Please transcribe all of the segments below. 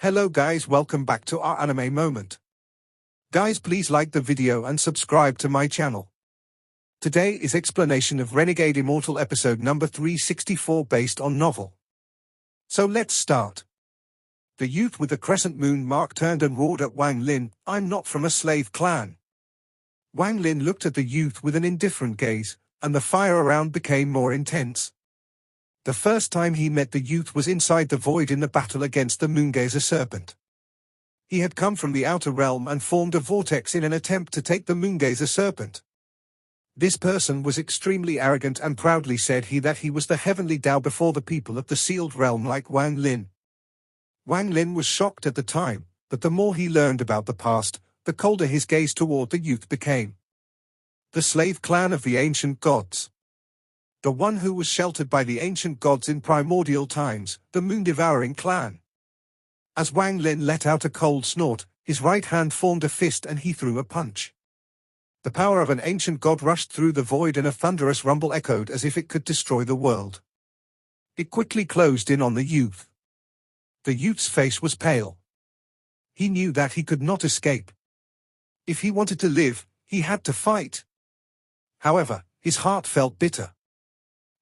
Hello guys, welcome back to our anime moment. Guys, please like the video and subscribe to my channel. Today is explanation of Renegade Immortal episode number 364 based on novel. So let's start. The youth with the crescent moon mark turned and roared at Wang Lin, "I'm not from a slave clan." Wang Lin looked at the youth with an indifferent gaze, and the fire around became more intense. The first time he met the youth was inside the void in the battle against the Moongazer serpent. He had come from the outer realm and formed a vortex in an attempt to take the Moongazer serpent. This person was extremely arrogant and proudly said that he was the heavenly Tao before the people of the sealed realm like Wang Lin. Wang Lin was shocked at the time, but the more he learned about the past, the colder his gaze toward the youth became. The slave clan of the ancient gods. The one who was sheltered by the ancient gods in primordial times, the moon-devouring clan. As Wang Lin let out a cold snort, his right hand formed a fist and he threw a punch. The power of an ancient god rushed through the void and a thunderous rumble echoed as if it could destroy the world. It quickly closed in on the youth. The youth's face was pale. He knew that he could not escape. If he wanted to live, he had to fight. However, his heart felt bitter.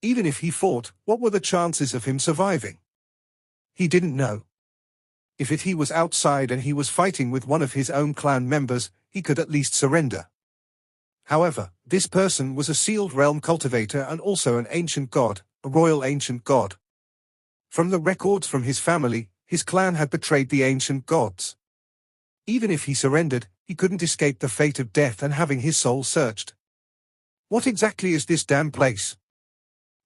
Even if he fought, what were the chances of him surviving? He didn't know. If he was outside and he was fighting with one of his own clan members, he could at least surrender. However, this person was a sealed realm cultivator and also an ancient god, a royal ancient god. From the records from his family, his clan had betrayed the ancient gods. Even if he surrendered, he couldn't escape the fate of death and having his soul searched. What exactly is this damn place?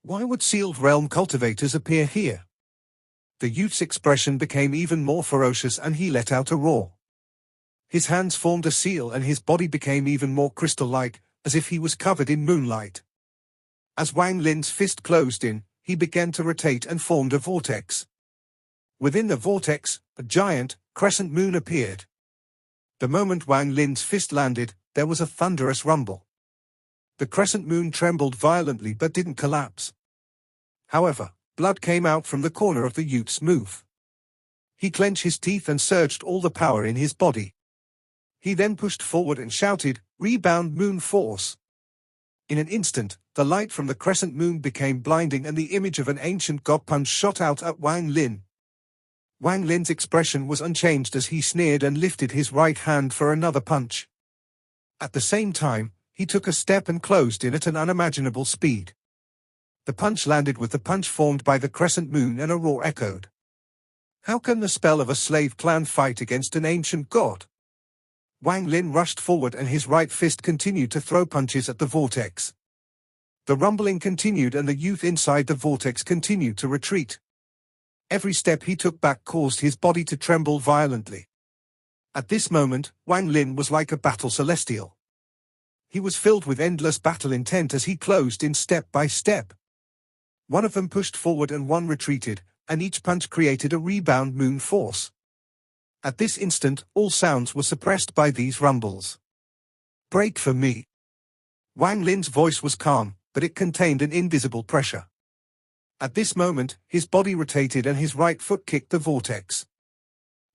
Why would sealed realm cultivators appear here? The youth's expression became even more ferocious and he let out a roar. His hands formed a seal and his body became even more crystal-like, as if he was covered in moonlight. As Wang Lin's fist closed in, he began to rotate and formed a vortex. Within the vortex, a giant, crescent moon appeared. The moment Wang Lin's fist landed, there was a thunderous rumble. The crescent moon trembled violently but didn't collapse. However, blood came out from the corner of the youth's mouth. He clenched his teeth and surged all the power in his body. He then pushed forward and shouted, "Rebound moon force!" In an instant, the light from the crescent moon became blinding and the image of an ancient god punch shot out at Wang Lin. Wang Lin's expression was unchanged as he sneered and lifted his right hand for another punch. At the same time, he took a step and closed in at an unimaginable speed. The punch landed with the punch formed by the crescent moon and a roar echoed. How can the spell of a slave clan fight against an ancient god? Wang Lin rushed forward and his right fist continued to throw punches at the vortex. The rumbling continued and the youth inside the vortex continued to retreat. Every step he took back caused his body to tremble violently. At this moment, Wang Lin was like a battle celestial. He was filled with endless battle intent as he closed in step by step. One of them pushed forward and one retreated, and each punch created a rebound moon force. At this instant, all sounds were suppressed by these rumbles. "Break for me." Wang Lin's voice was calm, but it contained an invisible pressure. At this moment, his body rotated and his right foot kicked the vortex.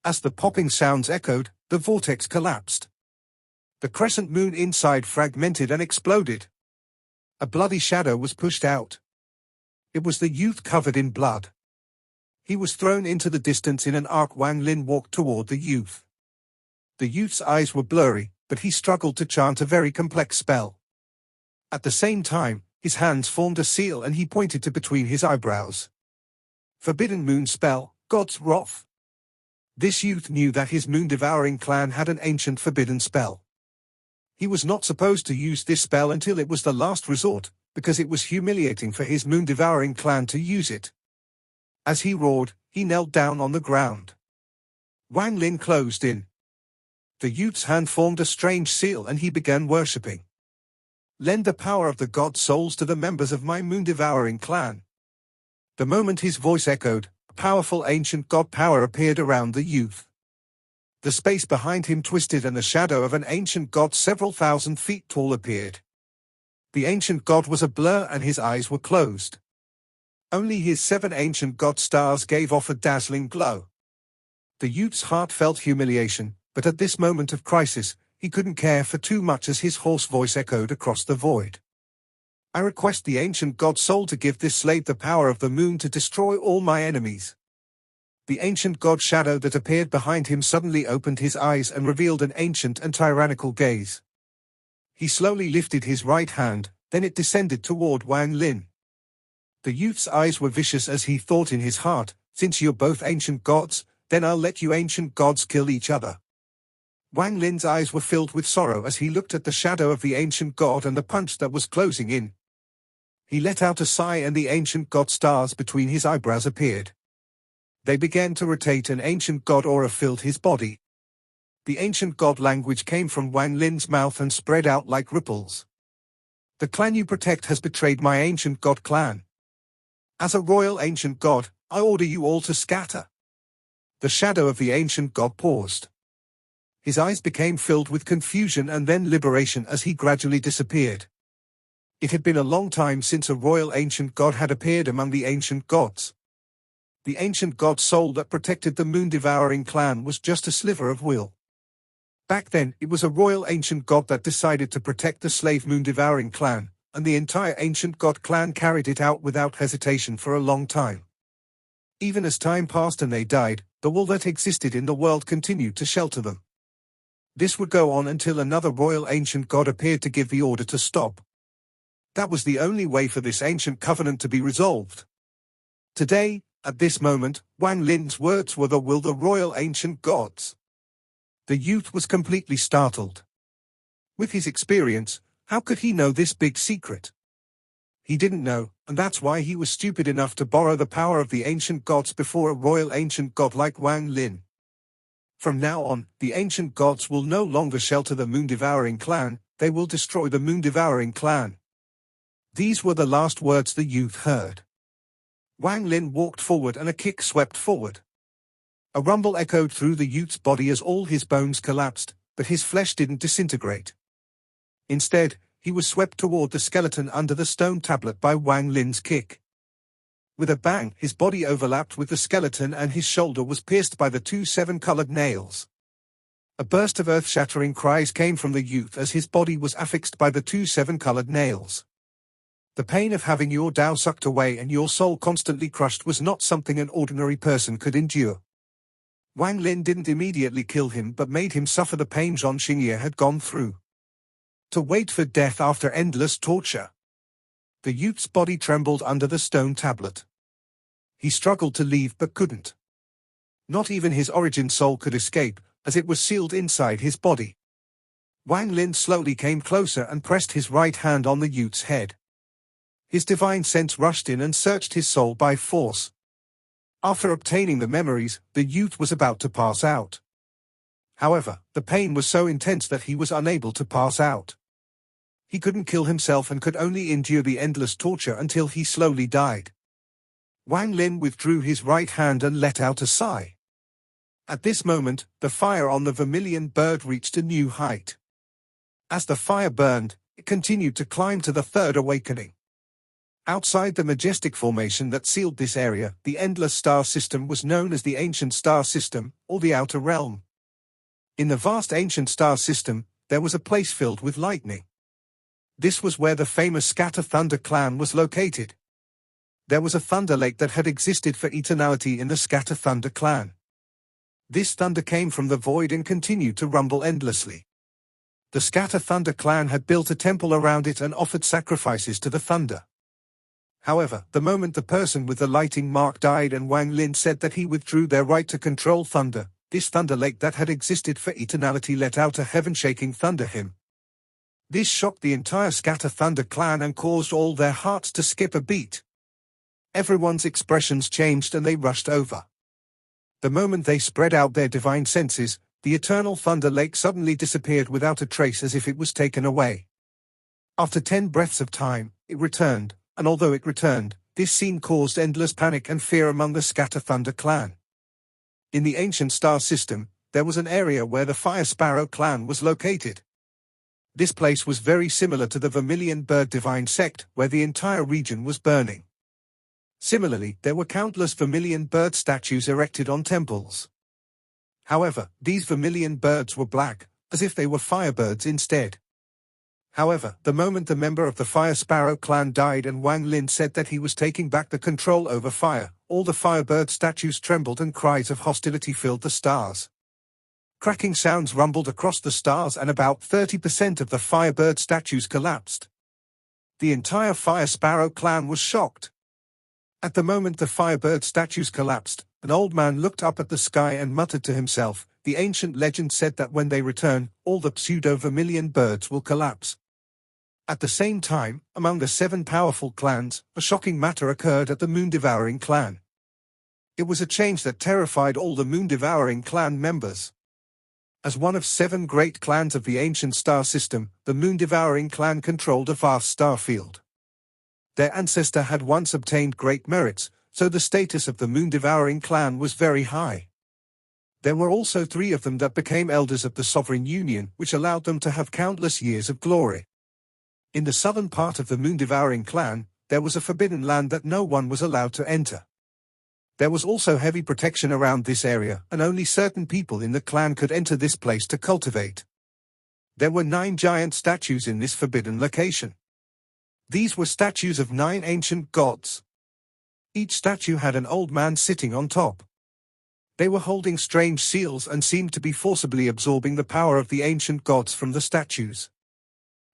As the popping sounds echoed, the vortex collapsed. The crescent moon inside fragmented and exploded. A bloody shadow was pushed out. It was the youth covered in blood. He was thrown into the distance in an arc. Wang Lin walked toward the youth. The youth's eyes were blurry, but he struggled to chant a very complex spell. At the same time, his hands formed a seal and he pointed to between his eyebrows. "Forbidden moon spell, God's wrath." This youth knew that his moon-devouring clan had an ancient forbidden spell. He was not supposed to use this spell until it was the last resort, because it was humiliating for his moon-devouring clan to use it. As he roared, he knelt down on the ground. Wang Lin closed in. The youth's hand formed a strange seal and he began worshipping. "Lend the power of the god souls to the members of my moon-devouring clan." The moment his voice echoed, a powerful ancient god power appeared around the youth. The space behind him twisted and the shadow of an ancient god several thousand feet tall appeared. The ancient god was a blur and his eyes were closed. Only his 7 ancient god stars gave off a dazzling glow. The youth's heart felt humiliation, but at this moment of crisis, he couldn't care for too much as his hoarse voice echoed across the void. I request the ancient god soul to give this slave the power of the moon to destroy all my enemies. The ancient god shadow that appeared behind him suddenly opened his eyes and revealed an ancient and tyrannical gaze. He slowly lifted his right hand, then it descended toward Wang Lin. The youth's eyes were vicious as he thought in his heart, since you're both ancient gods, then I'll let you ancient gods kill each other. Wang Lin's eyes were filled with sorrow as he looked at the shadow of the ancient god and the punch that was closing in. He let out a sigh and the ancient god stars between his eyebrows appeared. They began to rotate and ancient god aura filled his body. The ancient god language came from Wang Lin's mouth and spread out like ripples. The clan you protect has betrayed my ancient god clan. As a royal ancient god, I order you all to scatter. The shadow of the ancient god paused. His eyes became filled with confusion and then liberation as he gradually disappeared. It had been a long time since a royal ancient god had appeared among the ancient gods. The ancient god soul that protected the moon-devouring clan was just a sliver of will. Back then, it was a royal ancient god that decided to protect the slave moon-devouring clan, and the entire ancient god clan carried it out without hesitation for a long time. Even as time passed and they died, the will that existed in the world continued to shelter them. This would go on until another royal ancient god appeared to give the order to stop. That was the only way for this ancient covenant to be resolved. Today, at this moment, Wang Lin's words were the will the royal ancient gods. The youth was completely startled. With his experience, how could he know this big secret? He didn't know, and that's why he was stupid enough to borrow the power of the ancient gods before a royal ancient god like Wang Lin. From now on, the ancient gods will no longer shelter the moon-devouring clan, they will destroy the moon-devouring clan. These were the last words the youth heard. Wang Lin walked forward and a kick swept forward. A rumble echoed through the youth's body as all his bones collapsed, but his flesh didn't disintegrate. Instead, he was swept toward the skeleton under the stone tablet by Wang Lin's kick. With a bang, his body overlapped with the skeleton and his shoulder was pierced by the two seven-colored nails. A burst of earth-shattering cries came from the youth as his body was affixed by the two seven-colored nails. The pain of having your Tao sucked away and your soul constantly crushed was not something an ordinary person could endure. Wang Lin didn't immediately kill him but made him suffer the pain Zhong Xingye had gone through. To wait for death after endless torture. The youth's body trembled under the stone tablet. He struggled to leave but couldn't. Not even his origin soul could escape, as it was sealed inside his body. Wang Lin slowly came closer and pressed his right hand on the youth's head. His divine sense rushed in and searched his soul by force. After obtaining the memories, the youth was about to pass out. However, the pain was so intense that he was unable to pass out. He couldn't kill himself and could only endure the endless torture until he slowly died. Wang Lin withdrew his right hand and let out a sigh. At this moment, the fire on the vermilion bird reached a new height. As the fire burned, it continued to climb to the third awakening. Outside the majestic formation that sealed this area, the endless star system was known as the Ancient Star System, or the Outer Realm. In the vast ancient star system, there was a place filled with lightning. This was where the famous Scatter Thunder clan was located. There was a thunder lake that had existed for eternity in the Scatter Thunder clan. This thunder came from the void and continued to rumble endlessly. The Scatter Thunder clan had built a temple around it and offered sacrifices to the thunder. However, the moment the person with the lighting mark died and Wang Lin said that he withdrew their right to control thunder, this thunder lake that had existed for eternity let out a heaven-shaking thunder hymn. This shocked the entire Scatter Thunder clan and caused all their hearts to skip a beat. Everyone's expressions changed and they rushed over. The moment they spread out their divine senses, the eternal thunder lake suddenly disappeared without a trace as if it was taken away. After 10 breaths of time, it returned. And although it returned, this scene caused endless panic and fear among the Scatter Thunder clan. In the ancient star system, there was an area where the Fire Sparrow clan was located. This place was very similar to the Vermilion Bird Divine Sect, where the entire region was burning. Similarly, there were countless Vermilion Bird statues erected on temples. However, these vermilion birds were black, as if they were firebirds instead. However, the moment the member of the Fire Sparrow clan died and Wang Lin said that he was taking back the control over fire, all the firebird statues trembled and cries of hostility filled the stars. Cracking sounds rumbled across the stars and about 30% of the firebird statues collapsed. The entire Fire Sparrow clan was shocked. At the moment the firebird statues collapsed, an old man looked up at the sky and muttered to himself, "The ancient legend said that when they return, all the pseudo-vermilion birds will collapse." At the same time, among the 7 powerful clans, a shocking matter occurred at the Moon-Devouring clan. It was a change that terrified all the Moon-Devouring clan members. As one of 7 great clans of the ancient star system, the Moon-Devouring clan controlled a vast star field. Their ancestor had once obtained great merits, so the status of the Moon-Devouring clan was very high. There were also 3 of them that became elders of the Sovereign Union, which allowed them to have countless years of glory. In the southern part of the Moon-Devouring clan, there was a forbidden land that no one was allowed to enter. There was also heavy protection around this area, and only certain people in the clan could enter this place to cultivate. There were 9 giant statues in this forbidden location. These were statues of 9 ancient gods. Each statue had an old man sitting on top. They were holding strange seals and seemed to be forcibly absorbing the power of the ancient gods from the statues.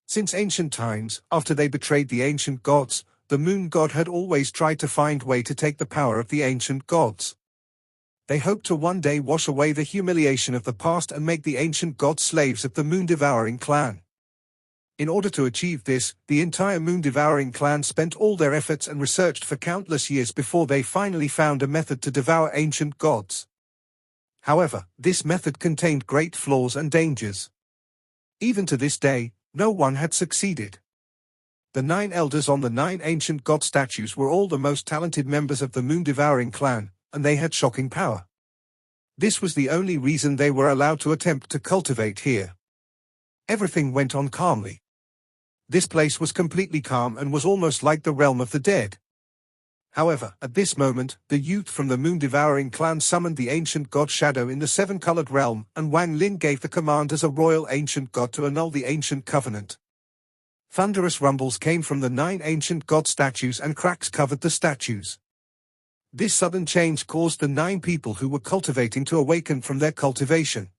Since ancient times, after they betrayed the ancient gods, the moon god had always tried to find a way to take the power of the ancient gods. They hoped to one day wash away the humiliation of the past and make the ancient gods slaves of the Moon-Devouring clan. In order to achieve this, the entire Moon-Devouring clan spent all their efforts and researched for countless years before they finally found a method to devour ancient gods. However, this method contained great flaws and dangers. Even to this day, no one had succeeded. The 9 elders on the 9 ancient god statues were all the most talented members of the Moon-Devouring clan, and they had shocking power. This was the only reason they were allowed to attempt to cultivate here. Everything went on calmly. This place was completely calm and was almost like the realm of the dead. However, at this moment, the youth from the Moon-Devouring clan summoned the ancient god Shadow in the 7-colored realm, and Wang Lin gave the command as a royal ancient god to annul the ancient covenant. Thunderous rumbles came from the 9 ancient god statues and cracks covered the statues. This sudden change caused the 9 people who were cultivating to awaken from their cultivation.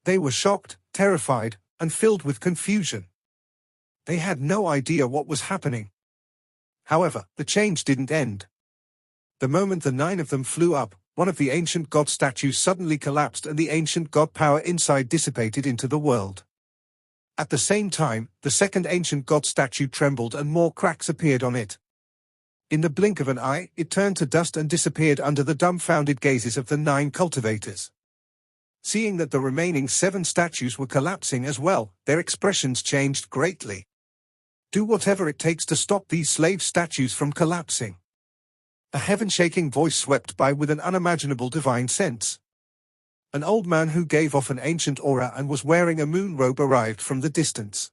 They were shocked, terrified, and filled with confusion. They had no idea what was happening. However, the change didn't end. The moment the 9 of them flew up, one of the ancient god statues suddenly collapsed and the ancient god power inside dissipated into the world. At the same time, the second ancient god statue trembled and more cracks appeared on it. In the blink of an eye, it turned to dust and disappeared under the dumbfounded gazes of the 9 cultivators. Seeing that the remaining 7 statues were collapsing as well, their expressions changed greatly. Do whatever it takes to stop these slave statues from collapsing. A heaven-shaking voice swept by with an unimaginable divine sense. An old man who gave off an ancient aura and was wearing a moon robe arrived from the distance.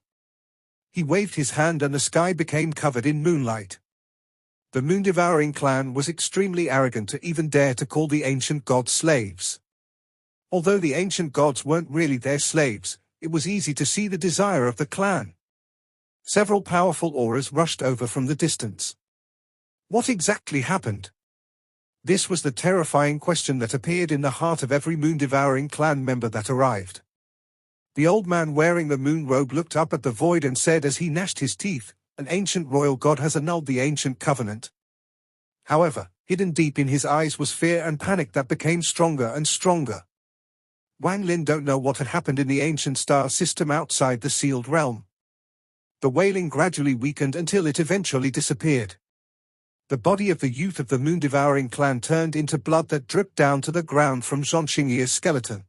He waved his hand and the sky became covered in moonlight. The Moon-Devouring clan was extremely arrogant to even dare to call the ancient gods slaves. Although the ancient gods weren't really their slaves, it was easy to see the desire of the clan. Several powerful auras rushed over from the distance. What exactly happened? This was the terrifying question that appeared in the heart of every Moon-Devouring clan member that arrived. The old man wearing the moon robe looked up at the void and said as he gnashed his teeth, "An ancient royal god has annulled the ancient covenant." However, hidden deep in his eyes was fear and panic that became stronger and stronger. Wang Lin don't know what had happened in the ancient star system outside the sealed realm. The wailing gradually weakened until it eventually disappeared. The body of the youth of the Moon-Devouring clan turned into blood that dripped down to the ground from Zhong Xingye's skeleton.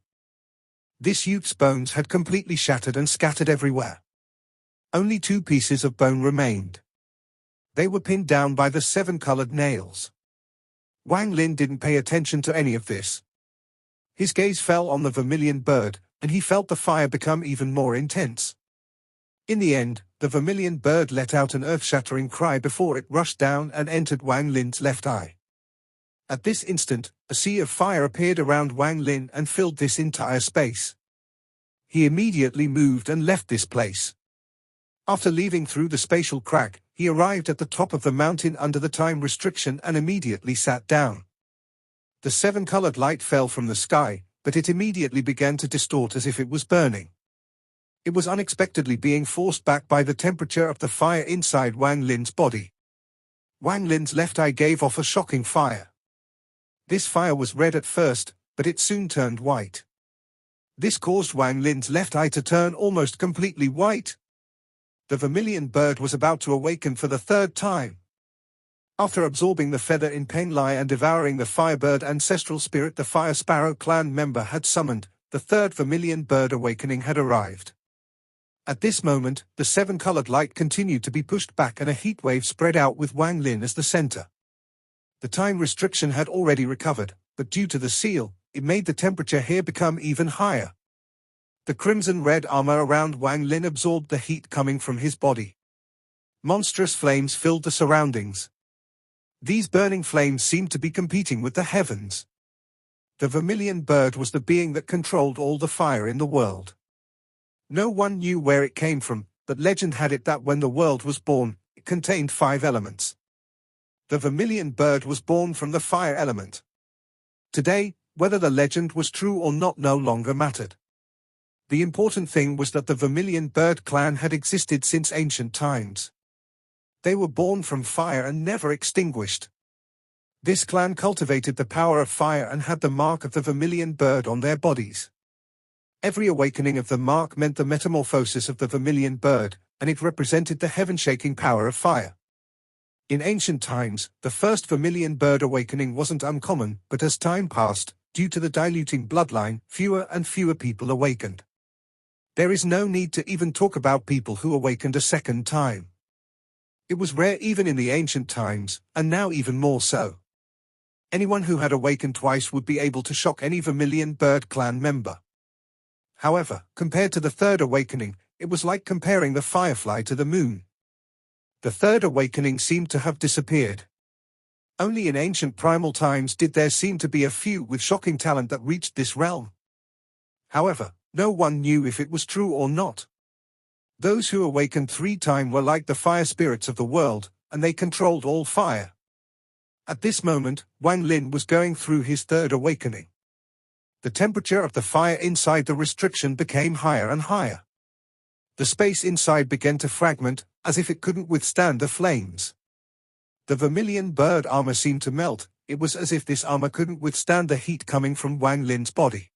This youth's bones had completely shattered and scattered everywhere. Only 2 pieces of bone remained. They were pinned down by the 7-colored nails. Wang Lin didn't pay attention to any of this. His gaze fell on the vermilion bird, and he felt the fire become even more intense. In the end, the vermilion bird let out an earth-shattering cry before it rushed down and entered Wang Lin's left eye. At this instant, a sea of fire appeared around Wang Lin and filled this entire space. He immediately moved and left this place. After leaving through the spatial crack, he arrived at the top of the mountain under the time restriction and immediately sat down. The seven-colored light fell from the sky, but it immediately began to distort as if it was burning. It was unexpectedly being forced back by the temperature of the fire inside Wang Lin's body. Wang Lin's left eye gave off a shocking fire. This fire was red at first, but it soon turned white. This caused Wang Lin's left eye to turn almost completely white. The vermilion bird was about to awaken for the third time. After absorbing the feather in Penlai and devouring the firebird ancestral spirit the Fire Sparrow clan member had summoned, the third vermilion bird awakening had arrived. At this moment, the seven-colored light continued to be pushed back and a heat wave spread out with Wang Lin as the center. The time restriction had already recovered, but due to the seal, it made the temperature here become even higher. The crimson-red armor around Wang Lin absorbed the heat coming from his body. Monstrous flames filled the surroundings. These burning flames seemed to be competing with the heavens. The vermilion bird was the being that controlled all the fire in the world. No one knew where it came from, but legend had it that when the world was born, it contained 5 elements. The vermilion bird was born from the fire element. Today, whether the legend was true or not no longer mattered. The important thing was that the vermilion bird clan had existed since ancient times. They were born from fire and never extinguished. This clan cultivated the power of fire and had the mark of the vermilion bird on their bodies. Every awakening of the mark meant the metamorphosis of the vermilion bird, and it represented the heaven-shaking power of fire. In ancient times, the first vermilion bird awakening wasn't uncommon, but as time passed, due to the diluting bloodline, fewer and fewer people awakened. There is no need to even talk about people who awakened a second time. It was rare even in the ancient times, and now even more so. Anyone who had awakened twice would be able to shock any vermilion bird clan member. However, compared to the third awakening, it was like comparing the firefly to the moon. The third awakening seemed to have disappeared. Only in ancient primal times did there seem to be a few with shocking talent that reached this realm. However, no one knew if it was true or not. Those who awakened 3 times were like the fire spirits of the world, and they controlled all fire. At this moment, Wang Lin was going through his third awakening. The temperature of the fire inside the restriction became higher and higher. The space inside began to fragment, as if it couldn't withstand the flames. The vermilion bird armor seemed to melt. It was as if this armor couldn't withstand the heat coming from Wang Lin's body.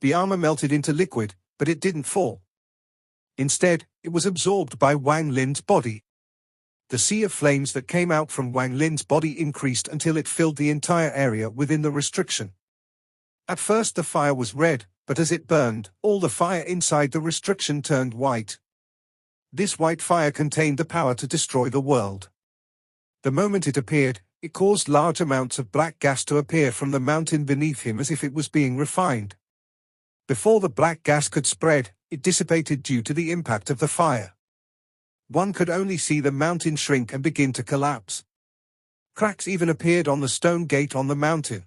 The armor melted into liquid, but it didn't fall. Instead, it was absorbed by Wang Lin's body. The sea of flames that came out from Wang Lin's body increased until it filled the entire area within the restriction. At first the fire was red, but as it burned, all the fire inside the restriction turned white. This white fire contained the power to destroy the world. The moment it appeared, it caused large amounts of black gas to appear from the mountain beneath him as if it was being refined. Before the black gas could spread, it dissipated due to the impact of the fire. One could only see the mountain shrink and begin to collapse. Cracks even appeared on the stone gate on the mountain.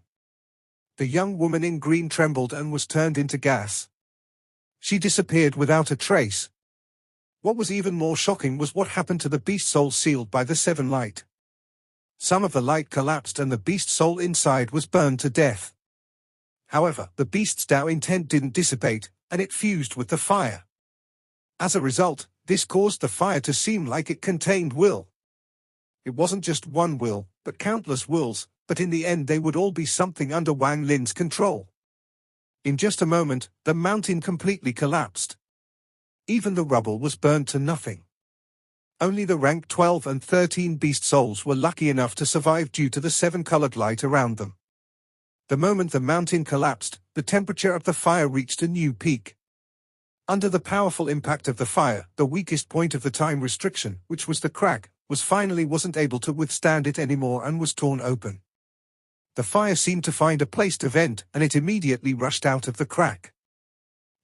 The young woman in green trembled and was turned into gas. She disappeared without a trace. What was even more shocking was what happened to the beast soul sealed by the 7 light. Some of the light collapsed and the beast soul inside was burned to death. However, the beast's Tao intent didn't dissipate, and it fused with the fire. As a result, this caused the fire to seem like it contained will. It wasn't just one will, but countless wills, but in the end they would all be something under Wang Lin's control. In just a moment, the mountain completely collapsed. Even the rubble was burned to nothing. Only the rank 12 and 13 beast souls were lucky enough to survive due to the 7-colored light around them. The moment the mountain collapsed, the temperature of the fire reached a new peak. Under the powerful impact of the fire, the weakest point of the time restriction, which was the crack, wasn't able to withstand it anymore and was torn open. The fire seemed to find a place to vent, and it immediately rushed out of the crack.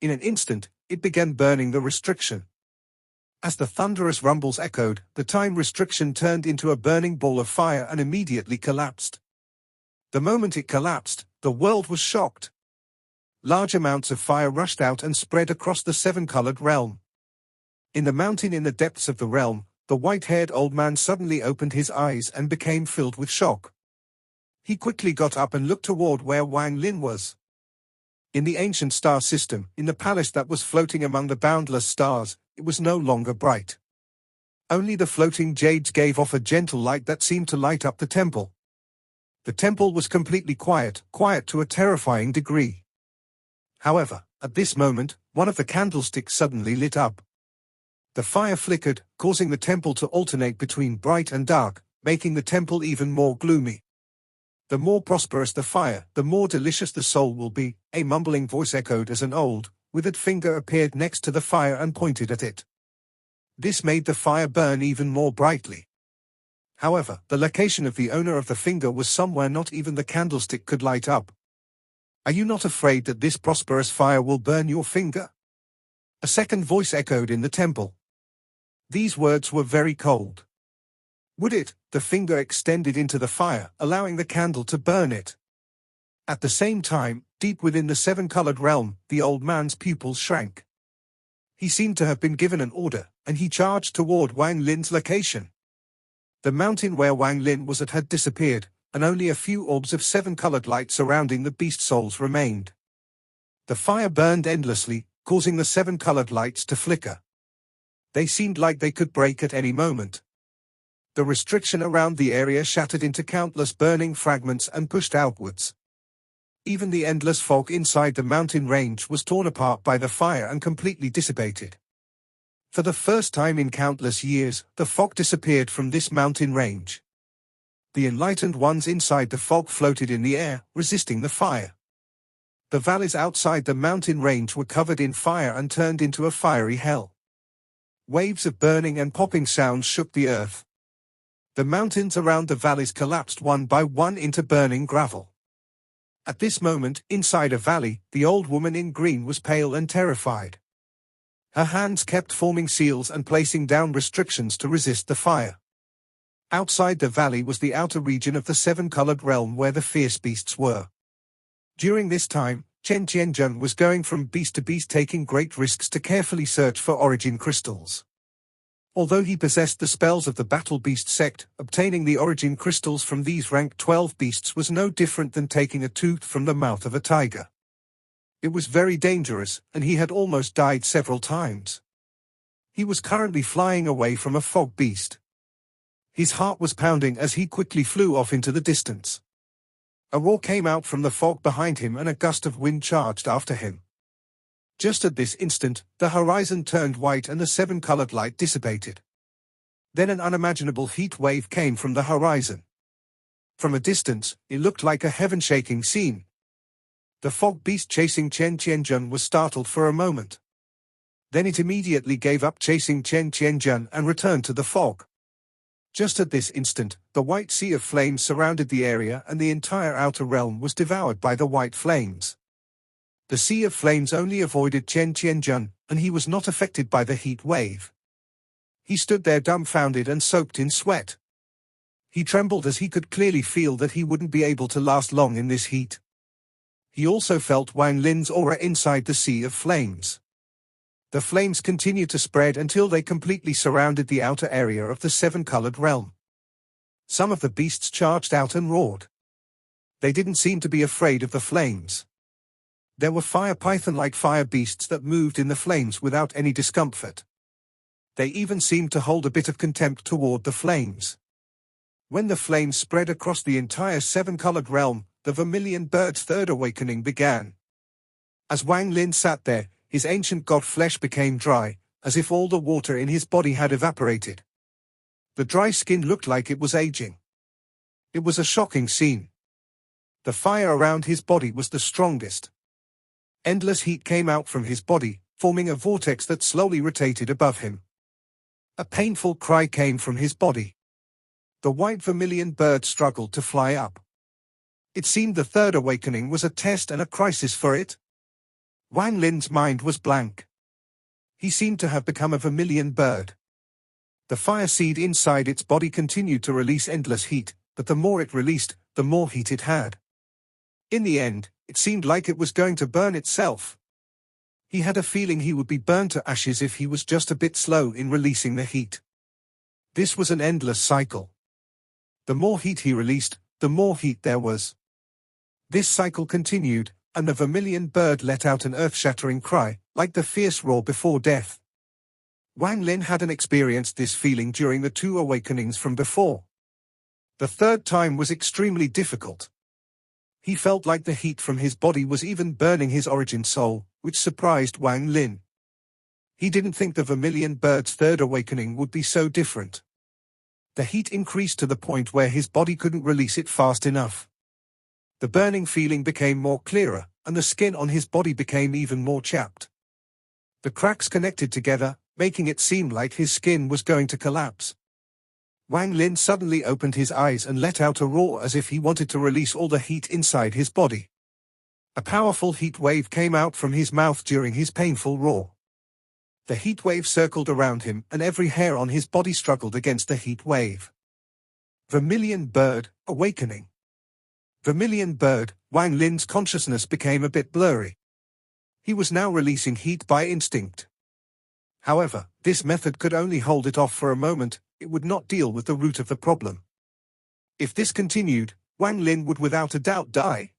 In an instant, it began burning the restriction. As the thunderous rumbles echoed, the time restriction turned into a burning ball of fire and immediately collapsed. The moment it collapsed, the world was shocked. Large amounts of fire rushed out and spread across the seven-colored realm. In the mountain in the depths of the realm, the white-haired old man suddenly opened his eyes and became filled with shock. He quickly got up and looked toward where Wang Lin was. In the ancient star system, in the palace that was floating among the boundless stars, it was no longer bright. Only the floating jades gave off a gentle light that seemed to light up the temple. The temple was completely quiet to a terrifying degree. However, at this moment, one of the candlesticks suddenly lit up. The fire flickered, causing the temple to alternate between bright and dark, making the temple even more gloomy. The more prosperous the fire, the more delicious the soul will be, a mumbling voice echoed as an old, withered finger appeared next to the fire and pointed at it. This made the fire burn even more brightly. However, the location of the owner of the finger was somewhere not even the candlestick could light up. Are you not afraid that this prosperous fire will burn your finger? A second voice echoed in the temple. These words were very cold. Would it? The finger extended into the fire, allowing the candle to burn it. At the same time, deep within the seven-colored realm, the old man's pupils shrank. He seemed to have been given an order, and he charged toward Wang Lin's location. The mountain where Wang Lin was at had disappeared, and only a few orbs of seven-colored light surrounding the beast souls remained. The fire burned endlessly, causing the seven-colored lights to flicker. They seemed like they could break at any moment. The restriction around the area shattered into countless burning fragments and pushed outwards. Even the endless fog inside the mountain range was torn apart by the fire and completely dissipated. For the first time in countless years, the fog disappeared from this mountain range. The enlightened ones inside the fog floated in the air, resisting the fire. The valleys outside the mountain range were covered in fire and turned into a fiery hell. Waves of burning and popping sounds shook the earth. The mountains around the valleys collapsed one by one into burning gravel. At this moment, inside a valley, the old woman in green was pale and terrified. Her hands kept forming seals and placing down restrictions to resist the fire. Outside the valley was the outer region of the seven-colored realm where the fierce beasts were. During this time, Chen Qianjun was going from beast to beast, taking great risks to carefully search for origin crystals. Although he possessed the spells of the Battle Beast sect, obtaining the origin crystals from these rank 12 beasts was no different than taking a tooth from the mouth of a tiger. It was very dangerous, and he had almost died several times. He was currently flying away from a fog beast. His heart was pounding as he quickly flew off into the distance. A roar came out from the fog behind him and a gust of wind charged after him. Just at this instant, the horizon turned white and the seven-colored light dissipated. Then an unimaginable heat wave came from the horizon. From a distance, it looked like a heaven-shaking scene. The fog beast chasing Chen Qianjun was startled for a moment. Then it immediately gave up chasing Chen Qianjun and returned to the fog. Just at this instant, the white sea of flames surrounded the area and the entire outer realm was devoured by the white flames. The sea of flames only avoided Chen Qianjun, and he was not affected by the heat wave. He stood there dumbfounded and soaked in sweat. He trembled as he could clearly feel that he wouldn't be able to last long in this heat. He also felt Wang Lin's aura inside the sea of flames. The flames continued to spread until they completely surrounded the outer area of the seven-colored realm. Some of the beasts charged out and roared. They didn't seem to be afraid of the flames. There were fire python-like fire beasts that moved in the flames without any discomfort. They even seemed to hold a bit of contempt toward the flames. When the flames spread across the entire seven-colored realm, the vermilion bird's third awakening began. As Wang Lin sat there, his ancient god flesh became dry, as if all the water in his body had evaporated. The dry skin looked like it was aging. It was a shocking scene. The fire around his body was the strongest. Endless heat came out from his body, forming a vortex that slowly rotated above him. A painful cry came from his body. The white vermilion bird struggled to fly up. It seemed the third awakening was a test and a crisis for it. Wang Lin's mind was blank. He seemed to have become a vermilion bird. The fire seed inside its body continued to release endless heat, but the more it released, the more heat it had. In the end, it seemed like it was going to burn itself. He had a feeling he would be burned to ashes if he was just a bit slow in releasing the heat. This was an endless cycle. The more heat he released, the more heat there was. This cycle continued, and the vermilion bird let out an earth-shattering cry, like the fierce roar before death. Wang Lin hadn't experienced this feeling during the 2 awakenings from before. The third time was extremely difficult. He felt like the heat from his body was even burning his origin soul, which surprised Wang Lin. He didn't think the vermilion bird's third awakening would be so different. The heat increased to the point where his body couldn't release it fast enough. The burning feeling became more clearer, and the skin on his body became even more chapped. The cracks connected together, making it seem like his skin was going to collapse. Wang Lin suddenly opened his eyes and let out a roar as if he wanted to release all the heat inside his body. A powerful heat wave came out from his mouth during his painful roar. The heat wave circled around him and every hair on his body struggled against the heat wave. Vermilion bird, awakening. Vermilion bird, Wang Lin's consciousness became a bit blurry. He was now releasing heat by instinct. However, this method could only hold it off for a moment. It would not deal with the root of the problem. If this continued, Wang Lin would without a doubt die.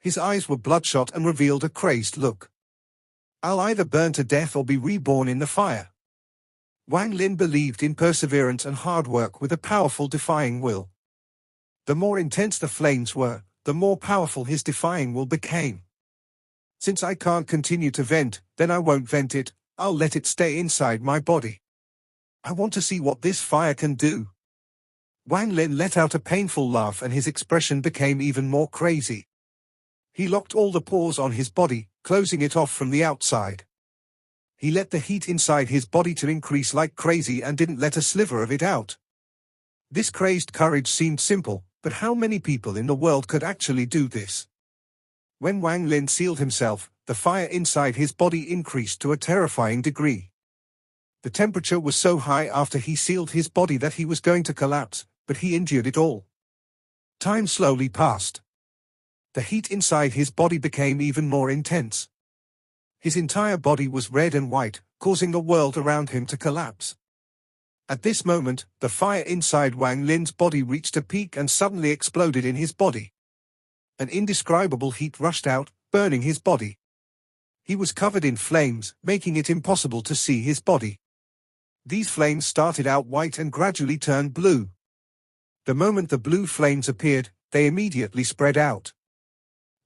His eyes were bloodshot and revealed a crazed look. I'll either burn to death or be reborn in the fire. Wang Lin believed in perseverance and hard work with a powerful defying will. The more intense the flames were, the more powerful his defying will became. Since I can't continue to vent, then I won't vent it, I'll let it stay inside my body. I want to see what this fire can do. Wang Lin let out a painful laugh and his expression became even more crazy. He locked all the pores on his body, closing it off from the outside. He let the heat inside his body to increase like crazy and didn't let a sliver of it out. This crazed courage seemed simple, but how many people in the world could actually do this? When Wang Lin sealed himself, the fire inside his body increased to a terrifying degree. The temperature was so high after he sealed his body that he was going to collapse, but he endured it all. Time slowly passed. The heat inside his body became even more intense. His entire body was red and white, causing the world around him to collapse. At this moment, the fire inside Wang Lin's body reached a peak and suddenly exploded in his body. An indescribable heat rushed out, burning his body. He was covered in flames, making it impossible to see his body. These flames started out white and gradually turned blue. The moment the blue flames appeared, they immediately spread out.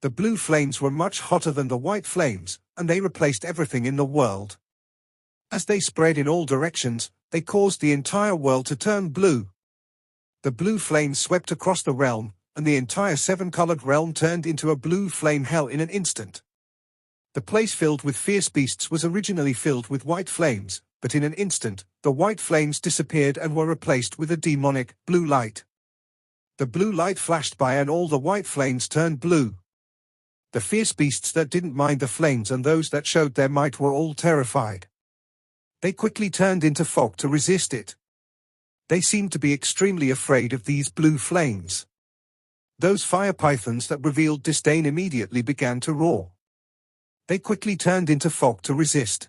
The blue flames were much hotter than the white flames, and they replaced everything in the world. As they spread in all directions, they caused the entire world to turn blue. The blue flames swept across the realm, and the entire seven-colored realm turned into a blue flame hell in an instant. The place filled with fierce beasts was originally filled with white flames, but in an instant, the white flames disappeared and were replaced with a demonic, blue light. The blue light flashed by and all the white flames turned blue. The fierce beasts that didn't mind the flames and those that showed their might were all terrified. They quickly turned into fog to resist it. They seemed to be extremely afraid of these blue flames. Those fire pythons that revealed disdain immediately began to roar. They quickly turned into fog to resist.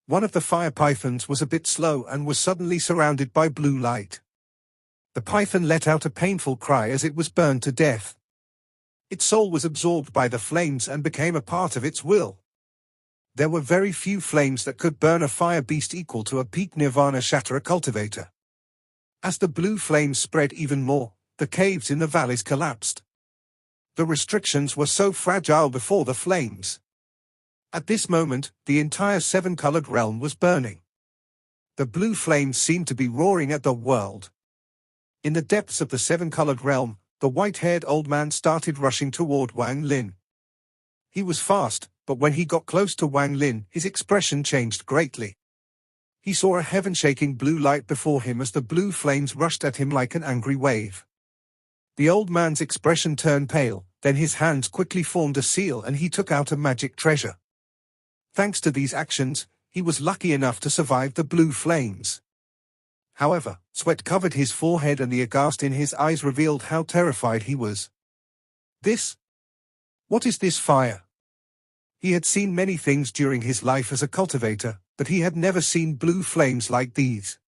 One of the fire pythons was a bit slow and was suddenly surrounded by blue light. The python let out a painful cry as it was burned to death. Its soul was absorbed by the flames and became a part of its will. There were very few flames that could burn a fire beast equal to a peak nirvana shatter a cultivator. As the blue flames spread even more, the caves in the valleys collapsed. The restrictions were so fragile before the flames. At this moment, the entire seven-colored realm was burning. The blue flames seemed to be roaring at the world. In the depths of the seven-colored realm, the white-haired old man started rushing toward Wang Lin. He was fast, but when he got close to Wang Lin, his expression changed greatly. He saw a heaven-shaking blue light before him as the blue flames rushed at him like an angry wave. The old man's expression turned pale, then his hands quickly formed a seal and he took out a magic treasure. Thanks to these actions, he was lucky enough to survive the blue flames. However, sweat covered his forehead and the aghast in his eyes revealed how terrified he was. This What is this fire? He had seen many things during his life as a cultivator, but he had never seen blue flames like these.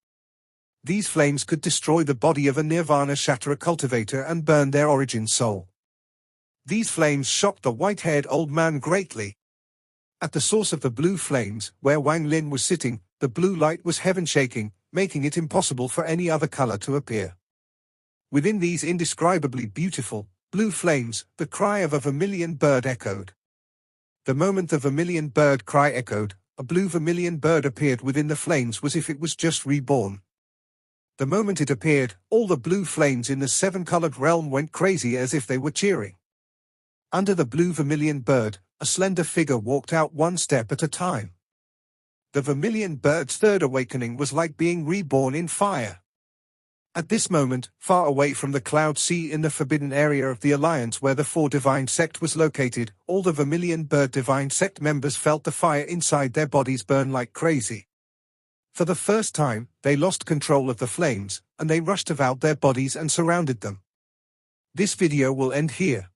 These flames could destroy the body of a Nirvana Shatterer cultivator and burn their origin soul. These flames shocked the white-haired old man greatly. At the source of the blue flames, where Wang Lin was sitting, the blue light was heaven-shaking, making it impossible for any other color to appear. Within these indescribably beautiful, blue flames, the cry of a vermilion bird echoed. The moment the vermilion bird cry echoed, a blue vermilion bird appeared within the flames as if it was just reborn. The moment it appeared, all the blue flames in the seven-colored realm went crazy as if they were cheering. Under the blue vermilion bird, a slender figure walked out one step at a time. The vermilion bird's third awakening was like being reborn in fire. At this moment, far away from the cloud sea in the forbidden area of the Alliance where the Four Divine Sect was located, all the vermilion bird Divine Sect members felt the fire inside their bodies burn like crazy. For the first time, they lost control of the flames, and they rushed about their bodies and surrounded them. This video will end here.